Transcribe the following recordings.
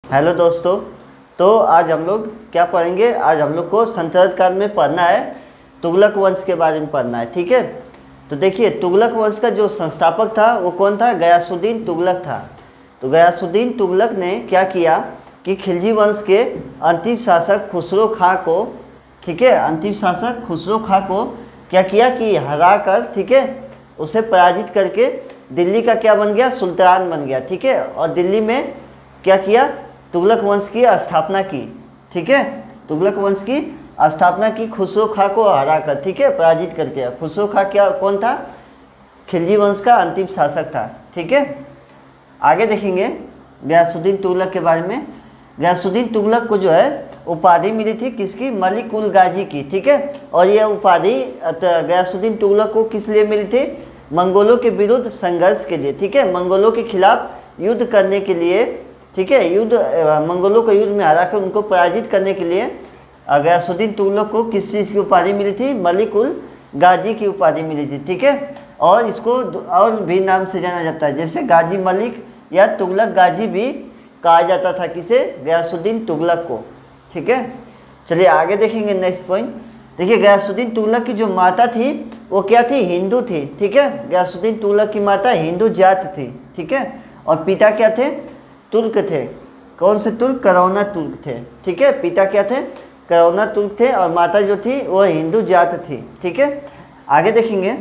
Hello दोस्तों। तो आज हम लोग क्या पढ़ेंगे? आज हम लोग को सल्तनत काल में पढ़ना है, तुगलक वंश के बारे में पढ़ना है। ठीक है, तो देखिए तुगलक वंश का जो संस्थापक था वो कौन था? गयासुद्दीन तुगलक था। तो गयासुद्दीन तुगलक ने क्या किया कि खिलजी वंश के अंतिम शासक खुसरो खां को, ठीक है, अंतिम शासक खुसरो खां को क्या किया कि हरा कर, ठीक है, उसे पराजित करके दिल्ली का क्या बन गया? सुल्तान बन गया। ठीक है, और दिल्ली में क्या किया? तुगलक वंश की स्थापना की। ठीक है, तुगलक वंश की स्थापना की खुसरो खां को हरा कर, ठीक है, पराजित करके। खुसरो खां क्या कौन था? खिलजी वंश का अंतिम शासक था। ठीक है, आगे देखेंगे गयासुद्दीन तुगलक के बारे में। गयासुद्दीन तुगलक को जो है उपाधि मिली थी किसकी? मलिक उल गाजी की। ठीक है, और यह उपाधि गयासुद्दीन तुगलक को किस लिए मिली थी? मंगोलों के विरुद्ध संघर्ष के लिए। ठीक है, मंगोलों के खिलाफ युद्ध करने के लिए। ठीक है, मंगोलों को युद्ध में हराकर उनको पराजित करने के लिए गयासुद्दीन तुगलक को किस चीज़ की उपाधि मिली थी? मलिक उल गाजी की उपाधि मिली थी। ठीक है, और इसको और भी नाम से जाना जाता है, जैसे गाजी मलिक या तुगलक गाजी भी कहा जाता था। किसे? गयासुद्दीन तुगलक को। ठीक है, चलिए आगे देखेंगे नेक्स्ट पॉइंट। देखिए गयासुद्दीन तुगलक की जो माता थी वो क्या थी? हिंदू थी। ठीक है, गयासुद्दीन तुगलक की माता हिंदू जात थी। ठीक है, और पिता क्या थे? तुर्क थे। कौन से तुर्क? करौना तुर्क थे। ठीक है, पिता क्या थे? करौना तुर्क थे, और माता जो थी वो हिंदू जात थी। ठीक है, आगे देखेंगे।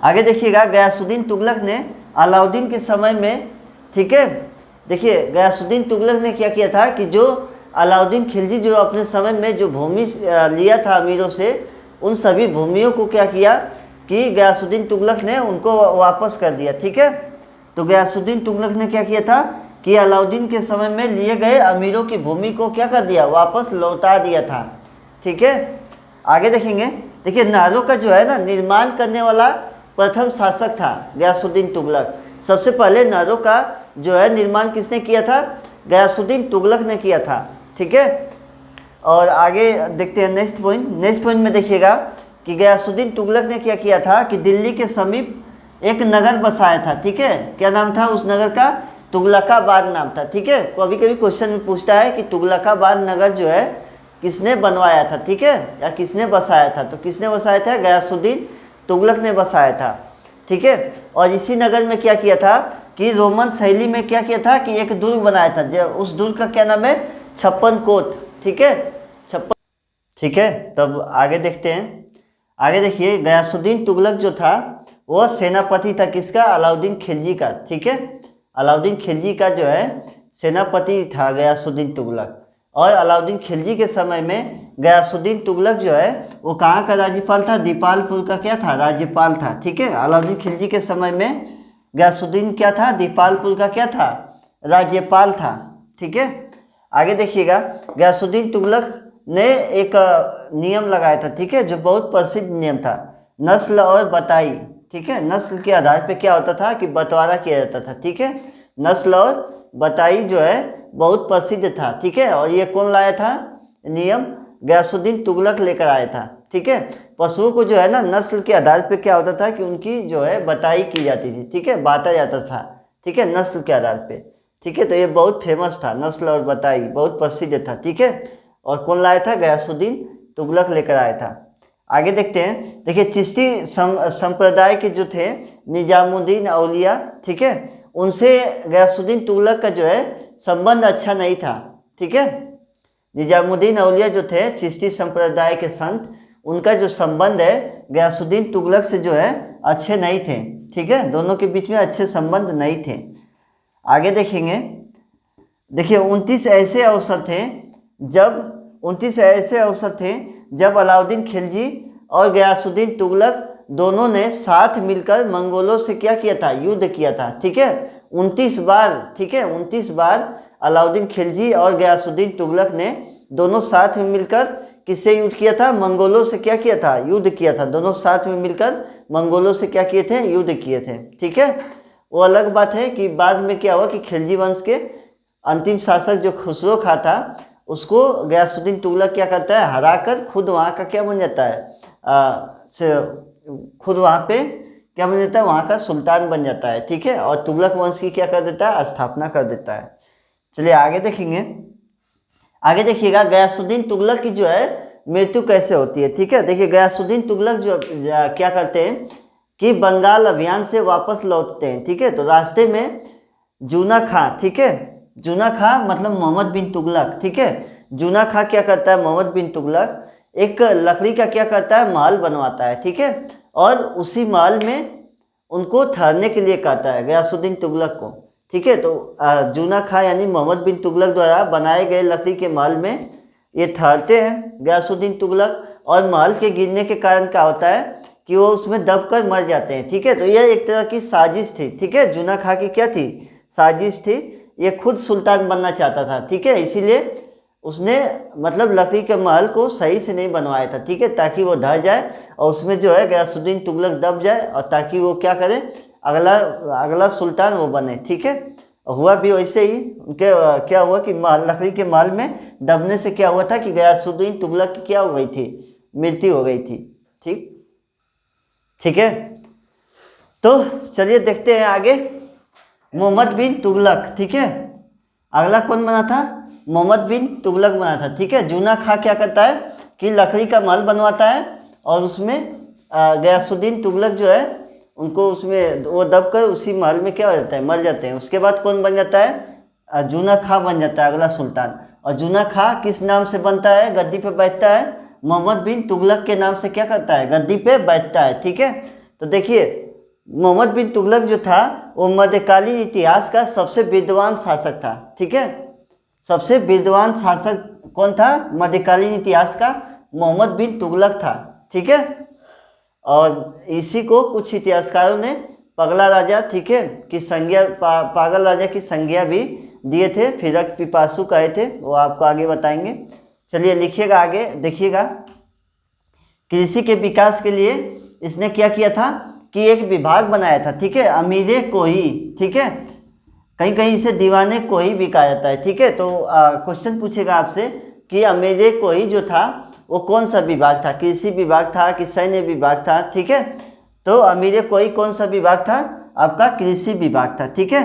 आगे देखिएगा, गयासुद्दीन तुगलक ने अलाउद्दीन के समय में, ठीक है, देखिए गयासुद्दीन तुगलक ने क्या किया था कि जो अलाउद्दीन खिलजी जो अपने समय में जो भूमि लिया था अमीरों से, उन सभी भूमियों को क्या किया कि गयासुद्दीन तुगलक ने उनको वापस कर दिया। ठीक है, तो गयासुद्दीन तुगलक ने क्या किया था कि अलाउद्दीन के समय में लिए गए अमीरों की भूमि को क्या कर दिया? वापस लौटा दिया था। ठीक है, आगे देखेंगे। देखिए नहरों का जो है ना निर्माण करने वाला प्रथम शासक था गयासुद्दीन तुगलक। सबसे पहले नहरों का जो है निर्माण किसने किया था? गयासुद्दीन तुगलक ने किया था। ठीक है, और आगे देखते हैं नेक्स्ट पॉइंट। नेक्स्ट पॉइंट में देखिएगा कि गयासुद्दीन तुगलक ने क्या किया था कि दिल्ली के समीप एक नगर बसाया था। ठीक है, क्या नाम था उस नगर का? तुगलकाबाद नाम था। ठीक है, कभी कभी क्वेश्चन में पूछता है कि तुगलकाबाद नगर जो है किसने बनवाया था? ठीक है, या किसने बसाया था? तो किसने बसाया था? गयासुद्दीन तुगलक ने बसाया था। ठीक है, और इसी नगर में क्या किया था कि रोमन शैली में क्या किया था कि एक दुर्ग बनाया था। जो उस दुर्ग का क्या नाम है? छप्पन कोट। ठीक है, छप्पन। ठीक है, तब आगे देखते हैं। आगे देखिए गयासुद्दीन तुगलक जो था वो सेनापति था किसका? अलाउद्दीन खिलजी का। ठीक है, अलाउद्दीन खिलजी का जो है सेनापति था गयासुद्दीन तुगलक। और अलाउद्दीन खिलजी के समय में गयासुद्दीन तुगलक जो है वो कहाँ का राज्यपाल था? दीपालपुर का क्या था? राज्यपाल था। ठीक है, अलाउद्दीन खिलजी के समय में गयासुद्दीन क्या था? दीपालपुर का क्या था? राज्यपाल था। ठीक है, आगे देखिएगा। गयासुद्दीन तुगलक ने एक नियम लगाया था। ठीक है, जो बहुत प्रसिद्ध नियम था, नस्ल और बटाई। ठीक है, नस्ल के आधार पे क्या होता था कि बंटवारा किया जाता था। ठीक है, नस्ल और बटाई जो है बहुत प्रसिद्ध था। ठीक है, और ये कौन लाया था नियम? गयासुद्दीन तुगलक लेकर आया था। ठीक है, पशुओं को जो है ना नस्ल के आधार पे क्या होता था कि उनकी जो है बटाई की जाती थी। ठीक है, बांटा जाता था। ठीक है, नस्ल के आधार पे। ठीक है, तो ये बहुत फेमस था, नस्ल और बटाई बहुत प्रसिद्ध था। ठीक है, और कौन लाया था? गयासुद्दीन तुगलक लेकर आया था। आगे देखते हैं। देखिए चिश्ती संप्रदाय के जो थे निजामुद्दीन औलिया, ठीक है, उनसे गयासुद्दीन तुगलक का जो है संबंध अच्छा नहीं था। ठीक है, निजामुद्दीन औलिया जो थे चिश्ती संप्रदाय के संत, उनका जो संबंध है गयासुद्दीन तुगलक से जो है अच्छे नहीं थे। ठीक है, दोनों के बीच में अच्छे संबंध नहीं थे। आगे देखेंगे। देखिए 29 ऐसे अवसर थे जब अलाउद्दीन खिलजी और गयासुद्दीन तुगलक दोनों ने साथ मिलकर मंगोलों से क्या किया था? युद्ध किया था। ठीक है, 29 बार। ठीक है, 29 बार अलाउद्दीन खिलजी और गयासुद्दीन तुगलक ने दोनों साथ में मिलकर किससे युद्ध किया था? मंगोलों से क्या किया था? युद्ध किया था। दोनों साथ में मिलकर मंगोलों से क्या किए थे? युद्ध किए थे। ठीक है, वो अलग बात है कि बाद में क्या हुआ कि खिलजी वंश के अंतिम शासक जो खुसरो खां था उसको गयासुद्दीन तुगलक क्या करता है? हराकर खुद वहाँ का क्या बन जाता है? खुद वहाँ पे क्या बन जाता है? वहाँ का सुल्तान बन जाता है। ठीक है, और तुगलक वंश की क्या कर देता है? स्थापना कर देता है। चलिए आगे देखेंगे। आगे देखिएगा गयासुद्दीन तुगलक की जो है मृत्यु कैसे होती है। ठीक है, देखिए गयासुद्दीन तुगलक जो क्या करते हैं कि बंगाल अभियान से वापस लौटते हैं। ठीक है, तो रास्ते में जूना खां, ठीक है, जूना खां मतलब मोहम्मद बिन तुगलक। ठीक है, जूना खां क्या करता है, मोहम्मद बिन तुगलक एक लकड़ी का क्या करता है, महल बनवाता है। ठीक है, और उसी महल में उनको ठहरने के लिए कहता है गयासुद्दीन तुगलक को। ठीक है, तो जूना खां यानी मोहम्मद बिन तुगलक द्वारा बनाए गए लकड़ी के महल में ये ठहरते हैं गयासुद्दीन तुगलक, और महल के गिरने के कारण क्या होता है कि वो उसमें दबकर मर जाते हैं। ठीक है, तो यह एक तरह की साजिश थी। ठीक है, जूना खां की क्या थी, साजिश थी। ये खुद सुल्तान बनना चाहता था। ठीक है, इसीलिए उसने मतलब लकड़ी के महल को सही से नहीं बनवाया था। ठीक है, ताकि वो ढह जाए और उसमें जो है गयासुद्दीन तुगलक दब जाए, और ताकि वो क्या करे, अगला सुल्तान वो बने। ठीक है, हुआ भी वैसे ही। उनके क्या हुआ कि लकड़ी के महल में दबने से क्या हुआ था कि गयासुद्दीन तुगलक की क्या हो गई थी, मृत्यु हो गई थी। ठीक है, तो चलिए देखते हैं आगे मोहम्मद बिन तुगलक। ठीक है, अगला कौन बना था, मोहम्मद बिन तुगलक बना था। ठीक है, जूना खां क्या करता है कि लकड़ी का महल बनवाता है और उसमें गयासुद्दीन तुगलक जो है उनको उसमें वो दबकर उसी महल में क्या हो जाता है, मर जाते हैं। उसके बाद कौन बन जाता है, जूना खां बन जाता है अगला सुल्तान। और जूना खां किस नाम से बनता है, गद्दी पे बैठता है, मोहम्मद बिन तुगलक के नाम से क्या करता है, गद्दी पे बैठता है। ठीक है, तो देखिए मोहम्मद बिन तुगलक जो था वो मध्यकालीन इतिहास का सबसे विद्वान शासक था। ठीक है, सबसे विद्वान शासक कौन था मध्यकालीन इतिहास का, मोहम्मद बिन तुगलक था। ठीक है, और इसी को कुछ इतिहासकारों ने पगला राजा, ठीक है, की संज्ञा पागल राजा की संज्ञा भी दिए थे, फिरक पिपासु कहे थे, वो आपको आगे बताएंगे। चलिए लिखिएगा आगे, देखिएगा कृषि के विकास के लिए इसने क्या किया था कि एक विभाग बनाया था। ठीक है, अमीरे कोही। ठीक है, कहीं कहीं इसे दीवाने कोही भी कहा जाता है। ठीक है, तो क्वेश्चन पूछेगा आपसे कि अमीरे कोही जो था वो कौन सा विभाग था, कृषि विभाग था कि सैन्य विभाग था। ठीक है, तो अमीरे कोही कौन सा विभाग था, आपका कृषि विभाग था। ठीक है,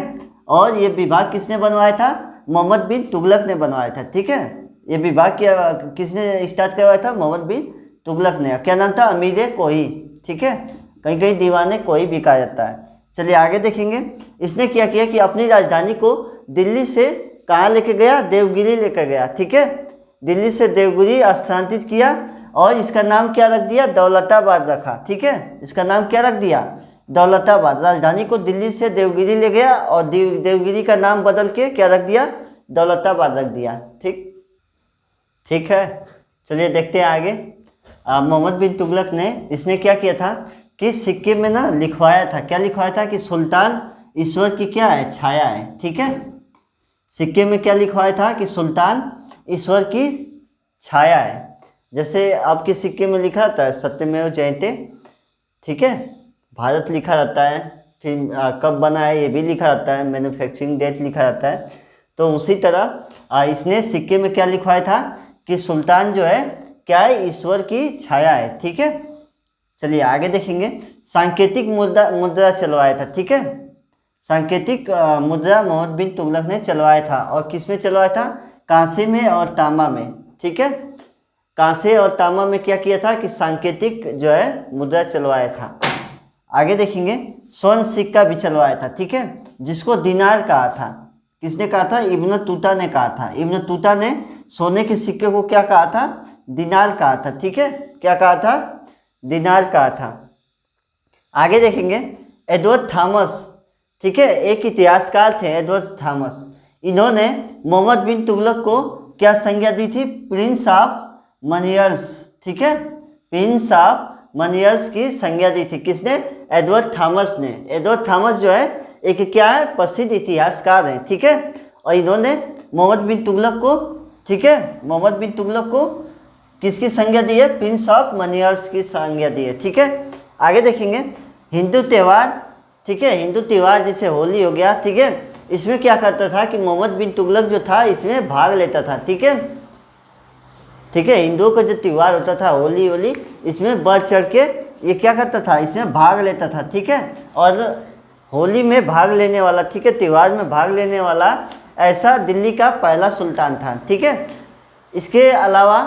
और ये विभाग किसने बनवाया था, मोहम्मद बिन तुगलक ने बनवाया था। ठीक है, ये विभाग किसने स्टार्ट करवाया था, मोहम्मद बिन तुगलक ने। क्या नाम था, अमीरे कोही। ठीक है, कहीं कहीं दीवाने कोही भी कहा जाता है। चलिए आगे देखेंगे, इसने क्या किया कि अपनी राजधानी को दिल्ली से कहाँ लेके गया, देवगिरी लेकर गया। ठीक है, दिल्ली से देवगिरी स्थानांतरित किया और इसका नाम क्या रख दिया, दौलताबाद रखा। ठीक है, इसका नाम क्या रख दिया, दौलताबाद। राजधानी को दिल्ली से देवगिरी ले गया और देवगिरी का नाम बदल के क्या रख दिया, दौलताबाद रख दिया। ठीक है, चलिए देखते हैं आगे। मोहम्मद बिन तुगलक ने इसने क्या किया था कि सिक्के में ना लिखवाया था, क्या लिखवाया था कि सुल्तान ईश्वर की क्या है, छाया है। ठीक है, सिक्के में क्या लिखवाया था कि सुल्तान ईश्वर की छाया है। जैसे आपके सिक्के में लिखा रहता है सत्यमेव जयते। ठीक है, भारत लिखा रहता है, फिर कब बना है ये भी लिखा रहता है, मैन्युफैक्चरिंग डेट लिखा रहता है। तो उसी तरह इसने सिक्के में क्या लिखवाया था कि सुल्तान जो है क्या है, ईश्वर की छाया है। ठीक है, चलिए आगे देखेंगे। सांकेतिक मुद्रा चलवाया था। ठीक है, सांकेतिक मुद्रा मोहम्मद बिन तुगलक ने चलवाया था, और किस में चलवाया था, कांसे में और तांबा में। ठीक है, कांसे और तांबा में क्या किया था कि सांकेतिक जो है मुद्रा चलवाया था। आगे देखेंगे, स्वर्ण सिक्का भी चलवाया था। ठीक है, जिसको दिनार कहा था, किसने कहा था, इब्न तूता ने कहा था। इब्न तूता ने सोने के सिक्के को क्या कहा था, दिनार कहा था। ठीक है, क्या कहा था, दिनार कहा था। आगे देखेंगे, एडवर्ड थॉमस। ठीक है, एक इतिहासकार थे एडवर्ड थॉमस। इन्होंने मोहम्मद बिन तुगलक को क्या संज्ञा दी थी, प्रिंस ऑफ मनियर्स। ठीक है, प्रिंस ऑफ मनियर्स की संज्ञा दी थी, किसने, एडवर्ड थॉमस ने। एडवर्ड थॉमस जो है एक क्या है, प्रसिद्ध इतिहासकार हैं। ठीक है, और इन्होंने मोहम्मद बिन तुगलक को, ठीक है, मोहम्मद बिन तुगलक को किसकी संज्ञा दी है, प्रिंस ऑफ मनियर्स की संज्ञा दी है। ठीक है, आगे देखेंगे, हिंदू त्यौहार। ठीक है, हिंदू त्यौहार जैसे होली हो गया। ठीक है, इसमें क्या करता था कि मोहम्मद बिन तुगलक जो था इसमें भाग लेता था। ठीक है, ठीक है, हिंदुओं का जो त्यौहार होता था होली, इसमें बढ़ चढ़ के ये क्या करता था, इसमें भाग लेता था। ठीक है, और होली में भाग लेने वाला, ठीक है, त्यौहार में भाग लेने वाला ऐसा दिल्ली का पहला सुल्तान था। ठीक है, इसके अलावा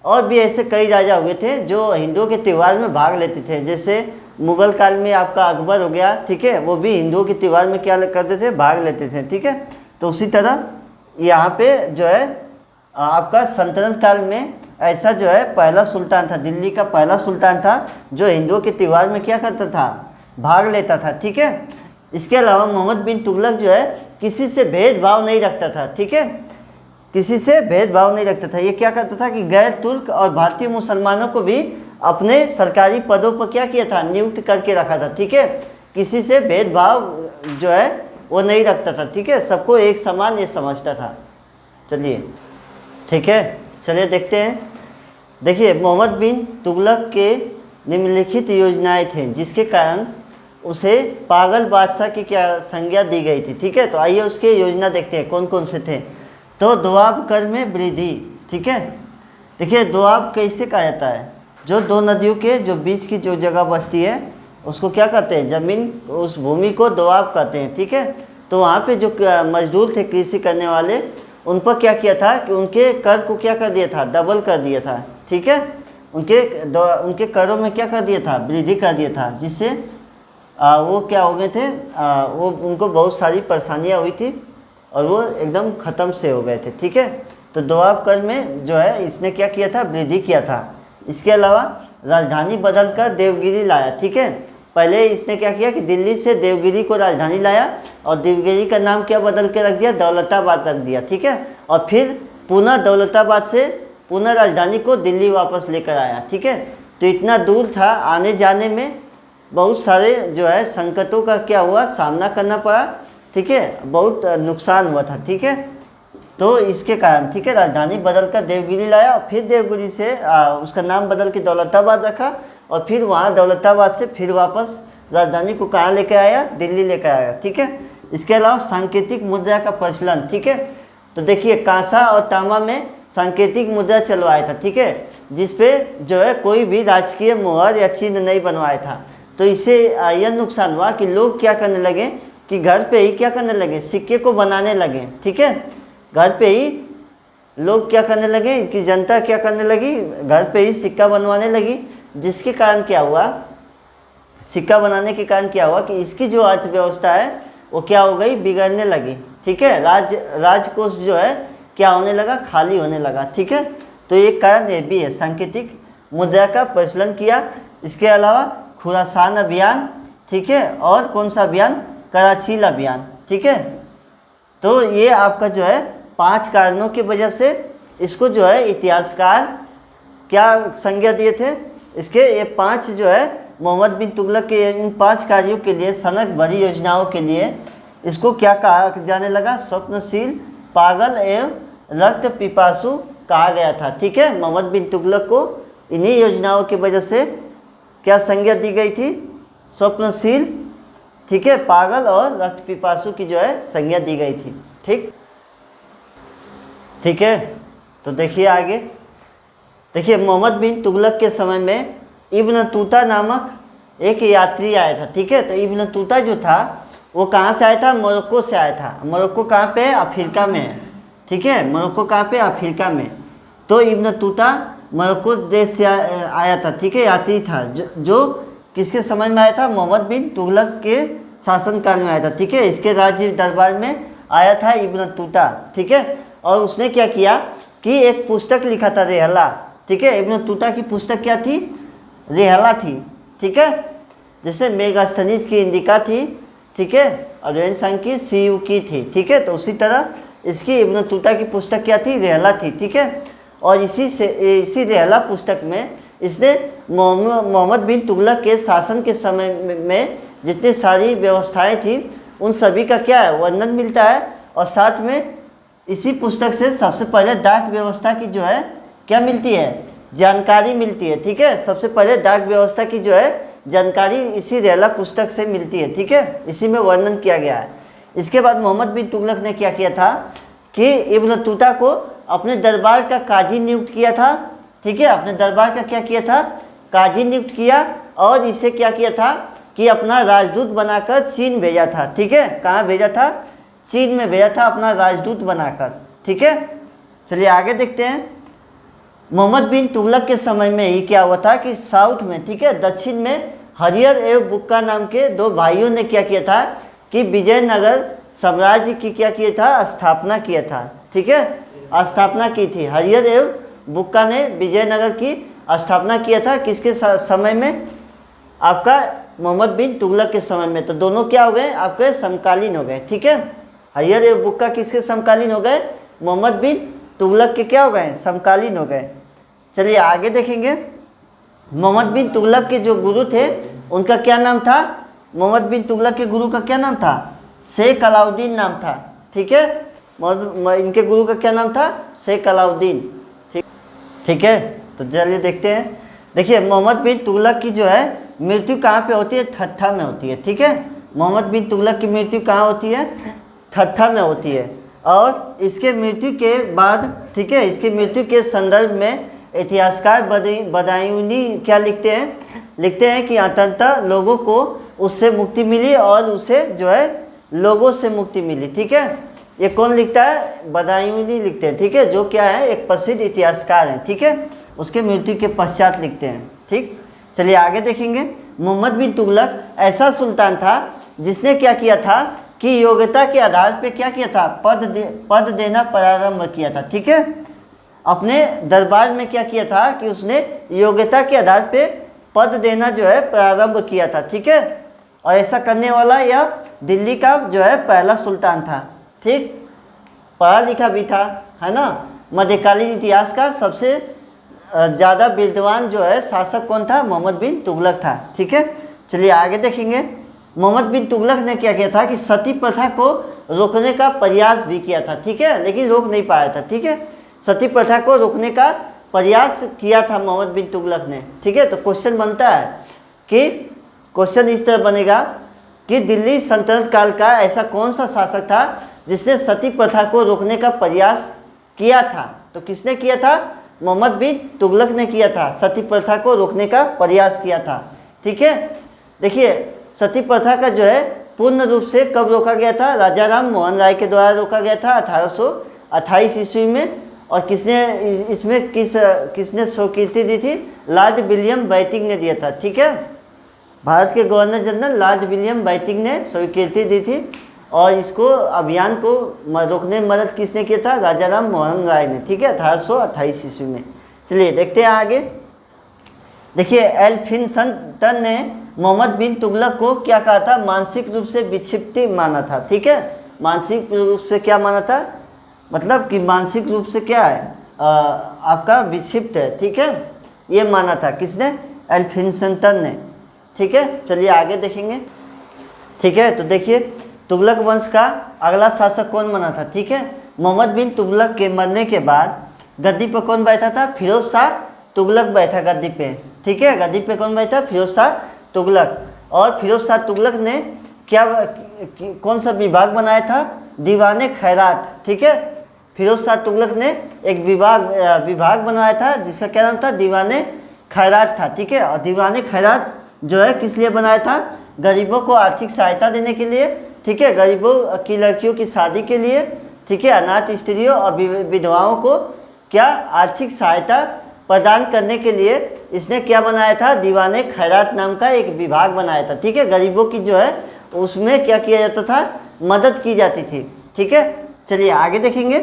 और भी ऐसे कई राजा हुए थे जो हिंदुओं के त्यौहार में भाग लेते थे। जैसे मुग़ल काल में आपका अकबर हो गया, ठीक है, वो भी हिंदुओं के त्यौहार में क्या करते थे, भाग लेते थे। ठीक है, तो उसी तरह यहाँ पे जो है आपका सल्तनत काल में ऐसा जो है पहला सुल्तान था, दिल्ली का पहला सुल्तान था जो हिंदुओं के त्यौहार में क्या करता था, भाग लेता था। ठीक है, इसके अलावा मोहम्मद बिन तुगलक जो है किसी से भेदभाव नहीं रखता था। ठीक है, किसी से भेदभाव नहीं रखता था। ये क्या करता था कि गैर तुर्क और भारतीय मुसलमानों को भी अपने सरकारी पदों पर क्या किया था, नियुक्त करके रखा था। ठीक है, किसी से भेदभाव जो है वो नहीं रखता था। ठीक है, सबको एक समान ये समझता था। चलिए ठीक है, चलिए देखते हैं। देखिए, मोहम्मद बिन तुगलक के निम्नलिखित योजनाएं थे जिसके कारण उसे पागल बादशाह की क्या संज्ञा दी गई थी। ठीक है, तो आइए उसके योजना देखते हैं कौन कौन से थे। तो दोआब कर में वृद्धि। ठीक है, देखिए दोआब कैसे कहा जाता है, जो दो नदियों के जो बीच की जो जगह बसती है उसको क्या कहते हैं, ज़मीन, उस भूमि को दोआब कहते हैं। ठीक है, तो वहाँ पे जो मजदूर थे कृषि करने वाले, उन पर क्या किया था कि उनके कर को क्या कर दिया था, डबल कर दिया था। ठीक है, उनके करों में क्या कर दिया था, वृद्धि कर दिया था, जिससे वो क्या हो गए थे, वो उनको बहुत सारी परेशानियाँ हुई थी और वो एकदम ख़त्म से हो गए थे। ठीक है, तो दोआब कर में जो है इसने क्या किया था, वृद्धि किया था। इसके अलावा राजधानी बदल कर देवगिरी लाया। ठीक है, पहले इसने क्या किया कि दिल्ली से देवगिरी को राजधानी लाया और देवगिरी का नाम क्या बदल के रख दिया, दौलताबाद रख दिया। ठीक है, और फिर पुनः दौलताबाद से पुनः राजधानी को दिल्ली वापस लेकर आया। ठीक है, तो इतना दूर था, आने जाने में बहुत सारे जो है संकटों का क्या हुआ, सामना करना पड़ा। ठीक है, बहुत नुकसान हुआ था। ठीक है, तो इसके कारण ठीक है राजधानी बदल कर देवगिरी लाया और फिर देवगिरी से उसका नाम बदल के दौलताबाद रखा और फिर वहाँ दौलताबाद से फिर वापस राजधानी को कहाँ लेकर आया, दिल्ली लेकर आया। ठीक है, इसके अलावा सांकेतिक मुद्रा का प्रचलन। ठीक है, तो देखिए कांसा और तांबा में सांकेतिक मुद्रा चलवाया था। ठीक है, जिसपे जो है कोई भी राजकीय मोहर या चिन्ह नहीं बनवाया था। तो इससे यह नुकसान हुआ कि लोग क्या करने लगे कि घर पे ही क्या करने लगे, सिक्के को बनाने लगे। ठीक है, घर पे ही लोग क्या करने लगे कि जनता क्या करने लगी, घर पे ही सिक्का बनवाने लगी, जिसके कारण क्या हुआ, सिक्का बनाने के कारण क्या हुआ कि इसकी जो अर्थव्यवस्था है वो क्या हो गई, बिगड़ने लगी। ठीक है, राजकोष जो है क्या होने लगा, खाली होने लगा। ठीक है, तो एक कारण ये भी है, सांकेतिक मुद्रा का प्रचलन किया। इसके अलावा खुरासान अभियान, ठीक है, और कौन सा अभियान, कराचील अभियान। ठीक है, तो ये आपका जो है 5 कारणों की वजह से इसको जो है इतिहासकार क्या संज्ञा दिए थे, इसके ये 5 जो है मोहम्मद बिन तुगलक के इन 5 कार्यों के लिए, सनक भरी योजनाओं के लिए इसको क्या कहा जाने लगा, स्वप्नशील, पागल एवं रक्त पिपासु कहा गया था। ठीक है, मोहम्मद बिन तुगलक को इन्हीं योजनाओं की वजह से क्या संज्ञा दी गई थी, स्वप्नशील, ठीक है, पागल और रक्त पिपासु की जो है संज्ञा दी गई थी। ठीक है, तो देखिए आगे। देखिए मोहम्मद बिन तुगलक के समय में इब्न तूता नामक एक यात्री आया था। ठीक है, तो इब्न तूता जो था वो कहाँ से आया था, मोरक्को से आया था। मोरक्को कहाँ पे है, अफ्रीका में है। ठीक है, मोरक्को कहाँ पे, अफ्रीका में। तो इब्न तूता मोरक्को देश से आया था। ठीक है, यात्री था जो किसके समय में आया था, मोहम्मद बिन तुगलक के शासनकाल में आया था। ठीक है, इसके राज्य दरबार में आया था इब्न तूता। ठीक है, और उसने क्या किया कि एक पुस्तक लिखा था, रेहला। ठीक है, इब्न तूता की पुस्तक क्या थी, रेहला थी। ठीक है, जैसे मेगास्थनीज की इंडिका थी। ठीक है, और रेनसांग की सीयू की थी। ठीक है, तो उसी तरह इसकी इब्न तूता की पुस्तक क्या थी, रेहला थी। ठीक है, और इसी रेहला पुस्तक में इसने मोहम्मद बिन तुगलक के शासन के समय में जितनी सारी व्यवस्थाएं थी उन सभी का क्या है, वर्णन मिलता है। और साथ में इसी पुस्तक से सबसे पहले डाक व्यवस्था की जो है क्या मिलती है, जानकारी मिलती है। ठीक है, सबसे पहले डाक व्यवस्था की जो है जानकारी इसी रेहला पुस्तक से मिलती है। ठीक है, इसी में वर्णन किया गया है। इसके बाद मोहम्मद बिन तुगलक ने क्या किया था कि इब्न तूता को अपने दरबार का काजी नियुक्त किया था। ठीक है, अपने दरबार का क्या किया था, काजी नियुक्त किया, और इसे क्या किया था कि अपना राजदूत बनाकर चीन भेजा था। ठीक है, कहाँ भेजा था, चीन में भेजा था अपना राजदूत बनाकर। ठीक है, चलिए आगे देखते हैं। मोहम्मद बिन तुगलक के समय में ही क्या हुआ था कि साउथ में, ठीक है, दक्षिण में हरियर एवं बुक्का नाम के दो भाइयों ने क्या किया था कि विजयनगर साम्राज्य की क्या किया था, स्थापना किया था। ठीक है, स्थापना की थी। हरियर एवं बुक्का ने विजयनगर की स्थापना किया था। किसके समय में? आपका मोहम्मद बिन तुगलक के समय में। तो दोनों क्या हो गए आपके? समकालीन हो गए। ठीक है, हरियर एवं बुक्का किसके समकालीन हो गए? मोहम्मद बिन तुगलक के क्या हो गए? समकालीन हो गए। चलिए आगे देखेंगे। मोहम्मद बिन तुगलक के जो गुरु थे उनका क्या नाम था? मोहम्मद बिन तुगलक के गुरु का क्या नाम था? शेख अलाउद्दीन नाम था। ठीक है, इनके गुरु का क्या नाम था? शेख अलाउद्दीन। ठीक है, तो चलिए देखते हैं। देखिए मोहम्मद बिन तुगलक की जो है मृत्यु कहाँ पे होती है? ठट्ठा में होती है। ठीक है, मोहम्मद बिन तुगलक की मृत्यु कहाँ होती है? ठट्ठा में होती है। और इसके मृत्यु के बाद, ठीक है, इसकी मृत्यु के संदर्भ में इतिहासकार बदायूनी क्या लिखते हैं? लिखते हैं कि अंततः लोगों को उससे मुक्ति मिली और उसे जो है लोगों से मुक्ति मिली। ठीक है, ये कौन लिखता है? बदायूनी लिखते हैं। ठीक है, जो क्या है एक प्रसिद्ध इतिहासकार हैं। ठीक है, उसके मृत्यु के पश्चात लिखते हैं। ठीक, चलिए आगे देखेंगे। मोहम्मद बिन तुगलक ऐसा सुल्तान था जिसने क्या किया था कि योग्यता के आधार पे क्या किया था? पद देना प्रारंभ किया था। ठीक है, अपने दरबार में क्या किया था कि उसने योग्यता के आधार पे पद देना जो है प्रारंभ किया था। ठीक है, और ऐसा करने वाला यह दिल्ली का जो है पहला सुल्तान था। ठीक, पढ़ा लिखा भी था, है ना। मध्यकालीन इतिहास का सबसे ज़्यादा विद्वान जो है शासक कौन था? मोहम्मद बिन तुगलक था। ठीक है, चलिए आगे देखेंगे। मोहम्मद बिन तुगलक ने क्या किया था कि सती प्रथा को रोकने का प्रयास भी किया था। ठीक है, लेकिन रोक नहीं पाया था। ठीक है, सती प्रथा को रोकने का प्रयास किया था मोहम्मद बिन तुगलक ने। ठीक है, तो क्वेश्चन बनता है कि क्वेश्चन इस तरह बनेगा कि दिल्ली सल्तनत काल का ऐसा कौन सा शासक था जिसने सती प्रथा को रोकने का प्रयास किया था? तो किसने किया था? मोहम्मद बिन तुगलक ने किया था, सती प्रथा को रोकने का प्रयास किया था। ठीक है, देखिए सती प्रथा का जो है पूर्ण रूप से कब रोका गया था? राजा राम मोहन राय के द्वारा रोका गया था 1828 ईस्वी में। और किसने इसमें किसने स्वीकृति दी थी? लॉर्ड विलियम बेंटिक ने दिया था। ठीक है, भारत के governor general Lord William Bentinck ने स्वीकृति दी थी। और इसको अभियान को रोकने में मदद किसने किया था? राजा राम मोहन राय ने। ठीक है, 1828 ईस्वी में। चलिए देखते हैं आगे। देखिए एल्फिंस्टन ने मोहम्मद बिन तुगलक को क्या कहा था? मानसिक रूप से विक्षिप्त माना था। ठीक है, मानसिक रूप से क्या माना था? मतलब कि मानसिक रूप से क्या है? आपका विक्षिप्त है। ठीक है, ये माना था किसने? एल्फिंस्टन ने। ठीक है, चलिए आगे देखेंगे। ठीक है, तो देखिए तुगलक वंश का अगला शासक कौन बना था? ठीक है, मोहम्मद बिन तुगलक के मरने के बाद गद्दी पर कौन बैठा था? फिरोज शाह तुगलक बैठा गद्दी पे। ठीक है, गद्दी पे कौन बैठा? फिरोज शाह तुगलक। और फिरोज शाह तुगलक ने क्या कौन सा विभाग बनाया था? दीवाने खैरात। ठीक है, फिरोज शाह तुगलक ने एक विभाग बनाया था जिसका क्या नाम था? दीवाने खैरात था। ठीक है, और दीवाने खैरात जो है किस लिए बनाया था? गरीबों को आर्थिक सहायता देने के लिए। ठीक है, गरीबों की लड़कियों की शादी के लिए। ठीक है, अनाथ स्त्रियों और विधवाओं को क्या आर्थिक सहायता प्रदान करने के लिए इसने क्या बनाया था? दीवाने खैरात नाम का एक विभाग बनाया था। ठीक है, गरीबों की जो है उसमें क्या किया जाता था? मदद की जाती थी। ठीक है, चलिए आगे देखेंगे।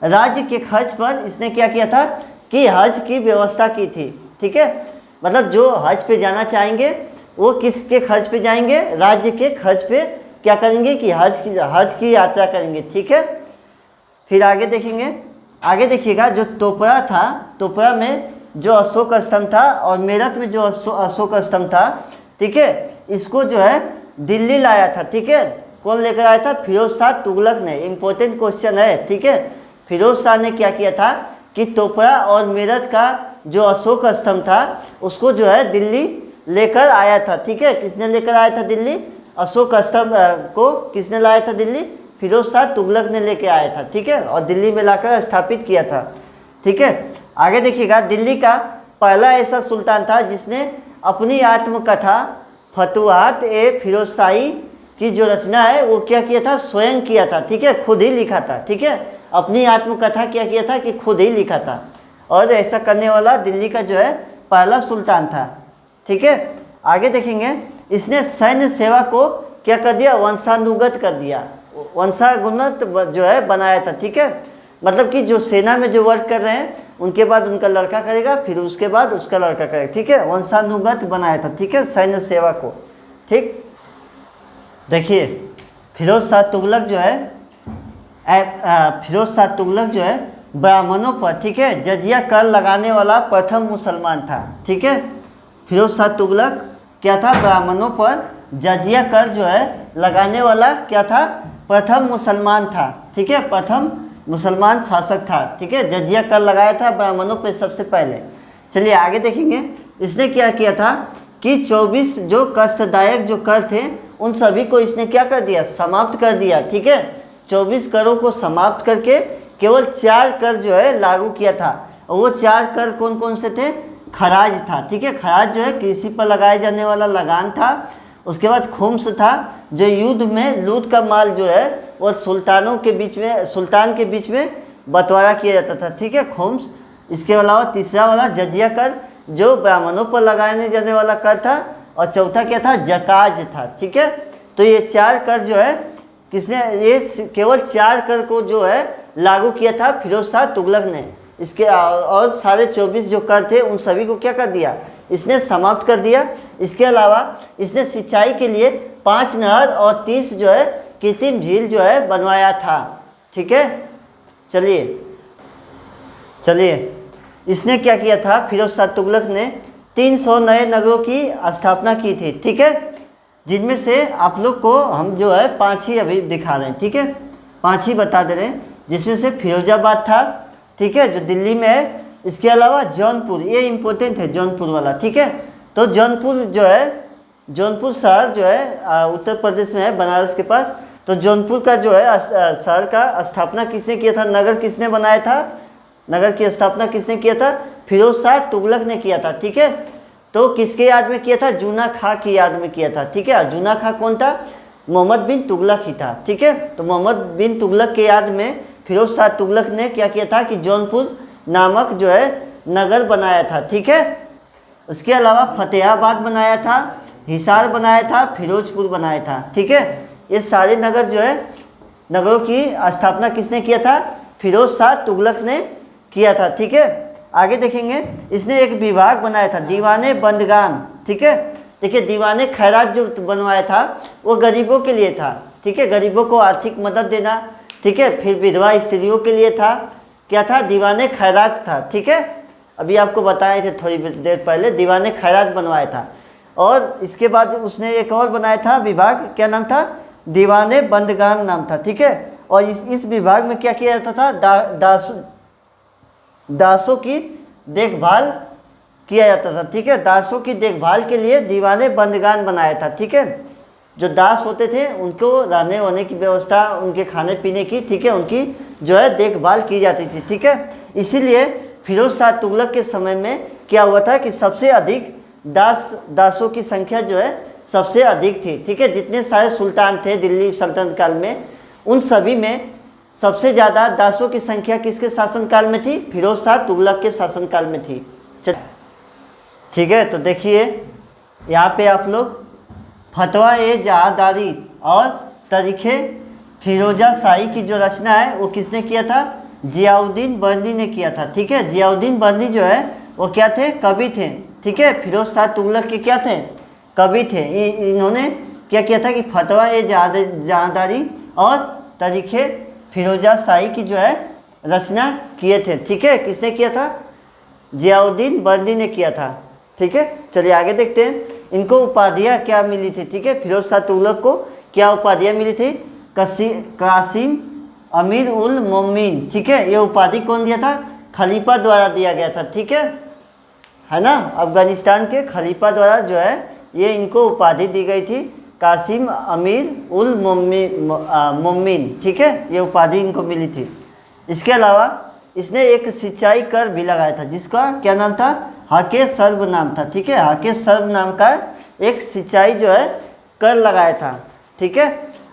राज्य के खर्च पर इसने क्या किया था कि हज की व्यवस्था की थी। ठीक है, मतलब जो हज पे जाना चाहेंगे वो किसके खर्च पे जाएंगे? राज्य के खर्च पे क्या करेंगे कि हज की यात्रा करेंगे। ठीक है, फिर आगे देखेंगे। आगे देखिएगा, जो टोपरा था, टोपरा में जो अशोक स्तंभ था और मेरठ में जो अशोक स्तंभ था, ठीक है, इसको जो है दिल्ली लाया था। ठीक है, कौन लेकर आया था? फिरोज शाह तुगलक ने। इम्पोर्टेंट क्वेश्चन है। ठीक है, फिरोज शाह ने क्या किया था कि टोपरा और मेरठ का जो अशोक स्तंभ था उसको जो है दिल्ली लेकर आया था। ठीक है, किसने लेकर आया था दिल्ली? अशोक स्तंभ को किसने लाया था दिल्ली? फिरोज शाह तुगलक ने लेकर आया था। ठीक है, और दिल्ली में लाकर स्थापित किया था। ठीक है, आगे देखिएगा। दिल्ली का पहला ऐसा सुल्तान था जिसने अपनी आत्मकथा फतुहात ए फिरोजशाही की जो रचना है वो क्या किया था, स्वयं किया था, ठीक है, खुद ही लिखा था, ठीक है, अपनी आत्मकथा क्या किया था कि खुद ही लिखा था। और ऐसा करने वाला दिल्ली का जो है पहला सुल्तान था, ठीक है। आगे देखेंगे, इसने सैन्य सेवा को क्या कर दिया, वंशानुगत कर दिया, वंशानुगत जो है बनाया था, ठीक है। मतलब कि जो सेना में जो वर्क कर रहे हैं उनके बाद उनका लड़का करेगा, फिर उसके बाद उसका लड़का करेगा, ठीक है, वंशानुगत बनाया था, ठीक है, सैन्य सेवा को, ठीक। देखिए फिरोज शाह तुगलक जो है फिरोज शाह तुगलक जो है ब्राह्मणों पर, ठीक है, जजिया कर लगाने वाला प्रथम मुसलमान था, ठीक है। फिरोज शाह तुगलक क्या था, ब्राह्मणों पर जजिया कर जो है लगाने वाला क्या था, प्रथम मुसलमान था, ठीक है, प्रथम मुसलमान शासक था, ठीक है, जजिया कर लगाया था ब्राह्मणों पर सबसे पहले। चलिए आगे देखेंगे, इसने क्या किया था कि 24 जो कष्टदायक जो कर थे उन सभी को इसने क्या कर दिया, समाप्त कर दिया, ठीक है। 24 करों को समाप्त करके केवल 4 कर जो है लागू किया था। और वो 4 कर कौन कौन से थे, खराज था, ठीक है, खराज जो है कृषि पर लगाए जाने वाला लगान था। उसके बाद खुम्स था, जो युद्ध में लूट का माल जो है वो सुल्तान के बीच में बंटवारा किया जाता था, ठीक है, खुम्स। इसके अलावा तीसरा वाला जजिया कर जो ब्राह्मणों पर लगाने जाने वाला कर था, और चौथा क्या था, जकाज था, ठीक है। तो ये 4 कर जो है किसने, ये केवल 4 कर को जो है लागू किया था फिरोज शाह तुगलक ने। इसके और सारे 24 जो कर थे उन सभी को क्या कर दिया, इसने समाप्त कर दिया। इसके अलावा इसने सिंचाई के लिए 5 नहर और 30 जो है कृत्रिम झील जो है बनवाया था, ठीक है। चलिए इसने क्या किया था, फिरोज शाह तुगलक ने 300 नए नगरों की स्थापना की थी, ठीक है, जिनमें से आप लोग को हम जो है 5 ही अभी दिखा रहे हैं, ठीक है, 5 ही बता दे रहे हैं, जिसमें से फिरोजाबाद था, ठीक है, जो दिल्ली में है। इसके अलावा जौनपुर, ये इम्पोर्टेंट है जौनपुर वाला, ठीक है। तो जौनपुर जो है, जौनपुर शहर जो है उत्तर प्रदेश में है, बनारस के पास। तो जौनपुर का जो है शहर का स्थापना किसने किया था, नगर किसने बनाया था, नगर की स्थापना किसने किया था, फिरोज शाह तुगलक ने किया था, ठीक है। तो किसके याद में किया था, जूना खां की याद में किया था, ठीक है। जूना खां कौन था, मोहम्मद बिन तुगलक ही था, ठीक है। तो मोहम्मद बिन तुगलक के याद में फिरोज शाह तुगलक ने क्या किया था कि जौनपुर नामक जो है नगर बनाया था, ठीक है। उसके अलावा फतेहाबाद बनाया था, हिसार बनाया था, फिरोजपुर बनाया था, ठीक है। ये सारे नगर जो है, नगरों की स्थापना किसने किया था, फिरोज शाह तुगलक ने किया था, ठीक है। आगे देखेंगे, इसने एक विभाग बनाया था, दीवाने बंदगान, ठीक है। देखिए दीवाने खैरात जो बनवाया था वो गरीबों के लिए था, ठीक है, गरीबों को आर्थिक मदद देना, ठीक है। फिर विधवा स्त्रियों के लिए था, क्या था, दीवाने खैरात था, ठीक है। अभी आपको बताए थे थोड़ी देर पहले, दीवाने खैरात बनवाया था। और इसके बाद उसने एक और बनाया था विभाग, क्या नाम था, दीवाने बंदगान नाम था, ठीक है। और इस विभाग में क्या किया जाता था, दासों की देखभाल किया जाता था, ठीक है। दासों की देखभाल के लिए दीवाने बंदगान बनाया था, ठीक है। जो दास होते थे उनको रहने वहने की व्यवस्था, उनके खाने पीने की, ठीक है, उनकी जो है देखभाल की जाती थी, ठीक है। इसीलिए फिरोज शाह तुगलक के समय में क्या हुआ था कि सबसे अधिक दासों की संख्या जो है सबसे अधिक थी, ठीक है। जितने सारे सुल्तान थे दिल्ली सल्तनत काल में, उन सभी में सबसे ज़्यादा दासों की संख्या किसके शासनकाल में थी, फिरोज शाह तुगलक के शासनकाल में थी, ठीक है। तो देखिए यहाँ पे आप लोग फतवा ए जहादारी और तरीक़े फिरोजा शाही की जो रचना है वो किसने किया था, जियाउद्दीन बर्नी ने किया था, ठीक है। जियाउद्दीन बर्नी जो है वो क्या थे, कवि थे, ठीक है। फिरोज शाह तुगलक के क्या थे, कवि थे। इन्होंने क्या किया था कि फतवा ए जहादारी और तरीक़े फिरोजा शाही की जो है रचना किए थे, ठीक है। किसने किया था, जियाउद्दीन बर्नी ने किया था, ठीक है। चलिए आगे देखते हैं, इनको उपाधियाँ क्या मिली थी, ठीक है। फिरोज शाह तुगलक को क्या उपाधियाँ मिली थी, कासिम अमीर उल मोमिन, ठीक है। ये उपाधि कौन दिया था, खलीफा द्वारा दिया गया था, ठीक है ना। अफगानिस्तान के खलीफा द्वारा जो है ये इनको उपाधि दी गई थी, कासिम अमीर उल मोमिन, ठीक है। ये उपाधि इनको मिली थी। इसके अलावा इसने एक सिंचाई कर भी लगाया था, जिसका क्या नाम था, हाके सर्व नाम था, ठीक है। हाके सर्व नाम का एक सिंचाई जो है कर लगाया था। ठीक है।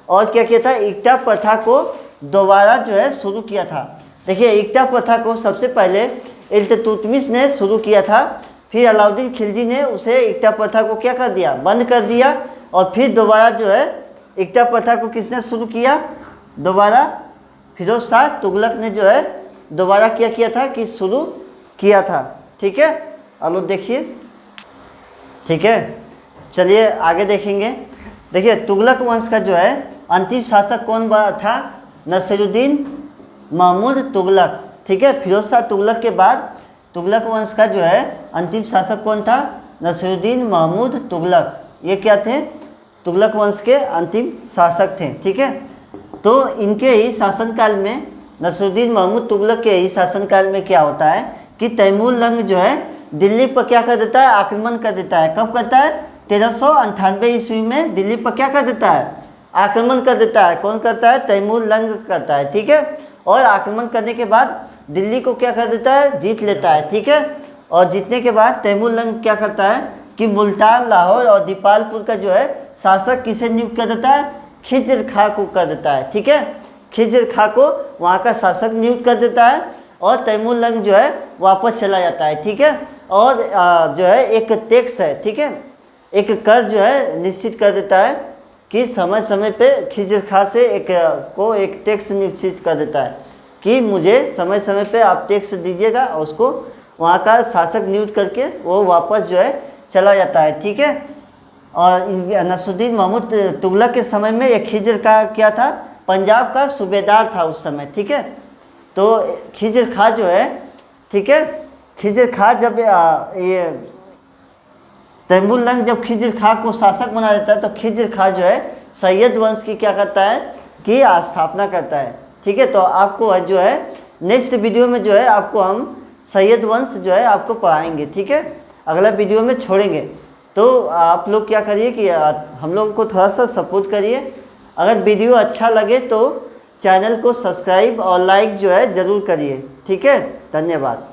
और क्या किया था, इक्ता प्रथा को दोबारा जो है शुरू किया था। देखिए इक्ता प्रथा को सबसे पहले इल्तुतमिश ने शुरू किया था, फिर अलाउद्दीन खिलजी ने उसे इक्ता प्रथा को क्या कर दिया, बंद कर दिया। और फिर दोबारा जो है इक्ता प्रथा को किसने शुरू किया, दोबारा फिरोज शाह तुगलक ने जो है दोबारा क्या किया था कि शुरू किया था। ठीक है, अब लोग देखिए, ठीक है। चलिए आगे देखेंगे। देखिए तुगलक वंश का जो है अंतिम शासक कौन था, नसीरुद्दीन महमूद तुगलक। ठीक है, फिरोज शाह तुगलक के बाद तुगलक वंश का जो है अंतिम शासक कौन था, नसीरुद्दीन महमूद तुगलक। ये क्या थे, तुगलक वंश के अंतिम शासक थे। ठीक है, तो इनके ही शासनकाल में, नसीरुद्दीन महमूद तुगलक के ही शासनकाल में क्या होता है कि तैमूर लंग जो है दिल्ली पर क्या कर देता है, आक्रमण कर देता है। कब करता है, 1398 ईस्वी में दिल्ली पर क्या कर देता है, आक्रमण कर देता है। कौन करता है, तैमूर लंग करता है। ठीक है, और आक्रमण करने के बाद दिल्ली को क्या कर देता है, जीत लेता है। ठीक है, और जीतने के बाद तैमूर लंग क्या करता है कि मुल्तान, लाहौर और दीपालपुर का जो है शासक किसे नियुक्त कर देता है, खिज्र खां को कर देता है। ठीक है, खिज्र खां को वहाँ का शासक नियुक्त कर देता है और तैमूर लंग जो है वापस चला जाता है। ठीक है, और जो है एक टैक्स है, ठीक है, एक कर जो है निश्चित कर देता है कि समय समय पे खिज्र खां से एक टैक्स निश्चित कर देता है कि मुझे समय समय पे आप टैक्स दीजिएगा, और उसको वहाँ का शासक नियुक्त करके वो वापस जो है चला जाता है। ठीक है, और नसीरुद्दीन महमूद तुगलक के समय में एक खिज्र का क्या था, पंजाब का सूबेदार था उस समय। ठीक है, तो खिज्र खां जो है, ठीक है, खिज्र खां जब ये तैमूर लंग जब खिज्र खां को शासक बना देता है, तो खिज्र खां जो है सैयद वंश की क्या करता है कि स्थापना करता है। ठीक है, तो आपको जो है नेक्स्ट वीडियो में जो है आपको हम सैयद वंश जो है आपको पढ़ाएंगे। ठीक है, अगला वीडियो में छोड़ेंगे। तो आप लोग क्या करिए कि हम लोगों को थोड़ा सा सपोर्ट करिए। अगर वीडियो अच्छा लगे तो चैनल को सब्सक्राइब और लाइक जो है ज़रूर करिए। ठीक है, धन्यवाद।